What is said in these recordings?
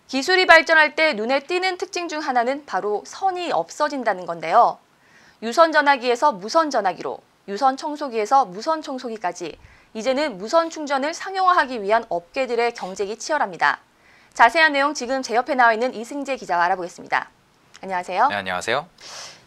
기술이 발전할 때 눈에 띄는 특징 중 하나는 바로 선이 없어진다는 건데요. 유선 전화기에서 무선 전화기로, 유선 청소기에서 무선 청소기까지 이제는 무선 충전을 상용화하기 위한 업계들의 경쟁이 치열합니다. 자세한 내용 지금 제 옆에 나와 있는 이승재 기자와 알아보겠습니다. 안녕하세요. 네, 안녕하세요.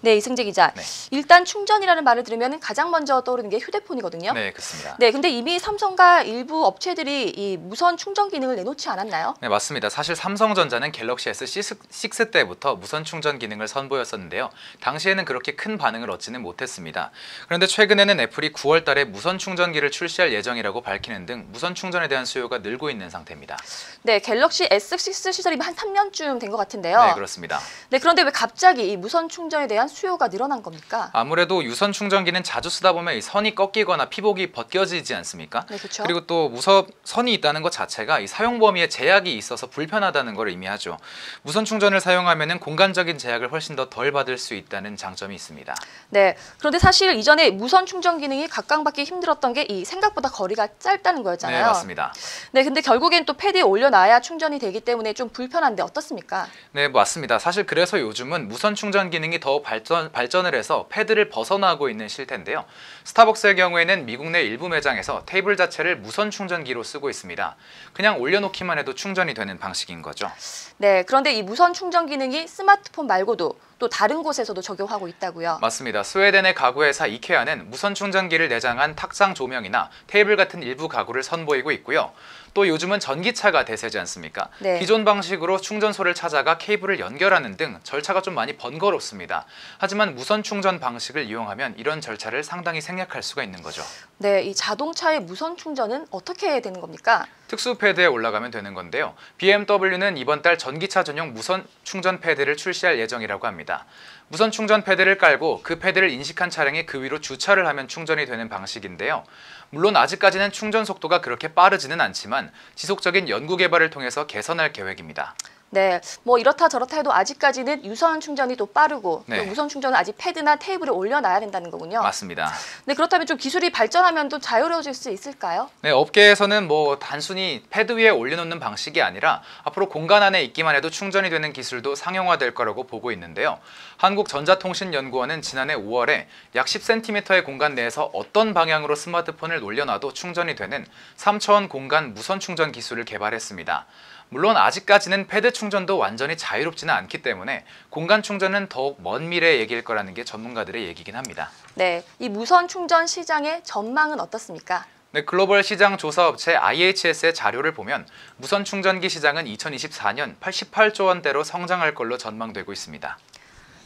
네, 이승재 기자. 네. 일단 충전이라는 말을 들으면 가장 먼저 떠오르는 게 휴대폰이거든요. 네, 그렇습니다. 네, 근데 이미 삼성과 일부 업체들이 이 무선 충전 기능을 내놓지 않았나요? 네, 맞습니다. 사실 삼성전자는 갤럭시 S6 때부터 무선 충전 기능을 선보였었는데요. 당시에는 그렇게 큰 반응을 얻지는 못했습니다. 그런데 최근에는 애플이 9월 달에 무선 충전기를 출시할 예정이라고 밝히는 등 무선 충전에 대한 수요가 늘고 있는 상태입니다. 네, 갤럭시 S6 시절이 한 3년쯤 된 것 같은데요. 네, 그렇습니다. 네, 그런데 왜 갑자기 이 무선 충전에 대한 수요가 늘어난 겁니까? 아무래도 유선 충전기는 자주 쓰다 보면 이 선이 꺾이거나 피복이 벗겨지지 않습니까? 네, 그렇죠. 그리고 또 무선 선이 있다는 것 자체가 이 사용 범위에 제약이 있어서 불편하다는 걸 의미하죠. 무선 충전을 사용하면은 공간적인 제약을 훨씬 더 덜 받을 수 있다는 장점이 있습니다. 네, 그런데 사실 이전에 무선 충전 기능이 각광받기 힘들었던 게 이 생각보다 거리가 짧다는 거였잖아요. 네, 맞습니다. 네, 근데 결국엔 또 패드에 올려놔야 충전이 되기 때문에 좀 불편한데 어떻습니까? 네, 맞습니다. 사실 그래서 요즘은 무선 충전 기능이 더 발전을 해서 패드를 벗어나고 있는 실태인데요. 스타벅스의 경우에는 미국 내 일부 매장에서 테이블 자체를 무선 충전기로 쓰고 있습니다. 그냥 올려놓기만 해도 충전이 되는 방식인 거죠. 네, 그런데 이 무선 충전 기능이 스마트폰 말고도 또 다른 곳에서도 적용하고 있다고요. 맞습니다. 스웨덴의 가구 회사 이케아는 무선 충전기를 내장한 탁상 조명이나 테이블 같은 일부 가구를 선보이고 있고요. 또 요즘은 전기차가 대세지 않습니까? 네. 기존 방식으로 충전소를 찾아가 케이블을 연결하는 등 절차가 좀 많이 번거롭습니다. 하지만 무선 충전 방식을 이용하면 이런 절차를 상당히 생략할 수가 있는 거죠. 네, 이 자동차의 무선 충전은 어떻게 되는 겁니까? 특수 패드에 올라가면 되는 건데요. BMW는 이번 달 전기차 전용 무선 충전 패드를 출시할 예정이라고 합니다. 무선 충전 패드를 깔고 그 패드를 인식한 차량이 그 위로 주차를 하면 충전이 되는 방식인데요. 물론 아직까지는 충전 속도가 그렇게 빠르지는 않지만 지속적인 연구 개발을 통해서 개선할 계획입니다. 네, 뭐 이렇다 저렇다 해도 아직까지는 유선 충전이 또 빠르고 네. 또 무선 충전은 아직 패드나 테이블에 올려놔야 된다는 거군요. 맞습니다. 네, 그렇다면 좀 기술이 발전하면 또 자유로워질 수 있을까요? 네, 업계에서는 뭐 단순히 패드 위에 올려놓는 방식이 아니라 앞으로 공간 안에 있기만 해도 충전이 되는 기술도 상용화될 거라고 보고 있는데요. 한국전자통신연구원은 지난해 5월에 약 10cm의 공간 내에서 어떤 방향으로 스마트폰을 올려놔도 충전이 되는 3차원 공간 무선 충전 기술을 개발했습니다. 물론 아직까지는 패드 충전도 완전히 자유롭지는 않기 때문에 공간 충전은 더욱 먼 미래의 얘기일 거라는 게 전문가들의 얘기긴 합니다. 네, 이 무선 충전 시장의 전망은 어떻습니까? 네, 글로벌 시장 조사 업체 IHS의 자료를 보면 무선 충전기 시장은 2024년 88조 원대로 성장할 걸로 전망되고 있습니다.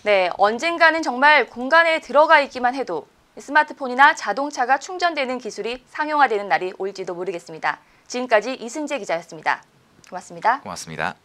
네, 언젠가는 정말 공간에 들어가 있기만 해도 스마트폰이나 자동차가 충전되는 기술이 상용화되는 날이 올지도 모르겠습니다. 지금까지 이승재 기자였습니다. 고맙습니다. 고맙습니다.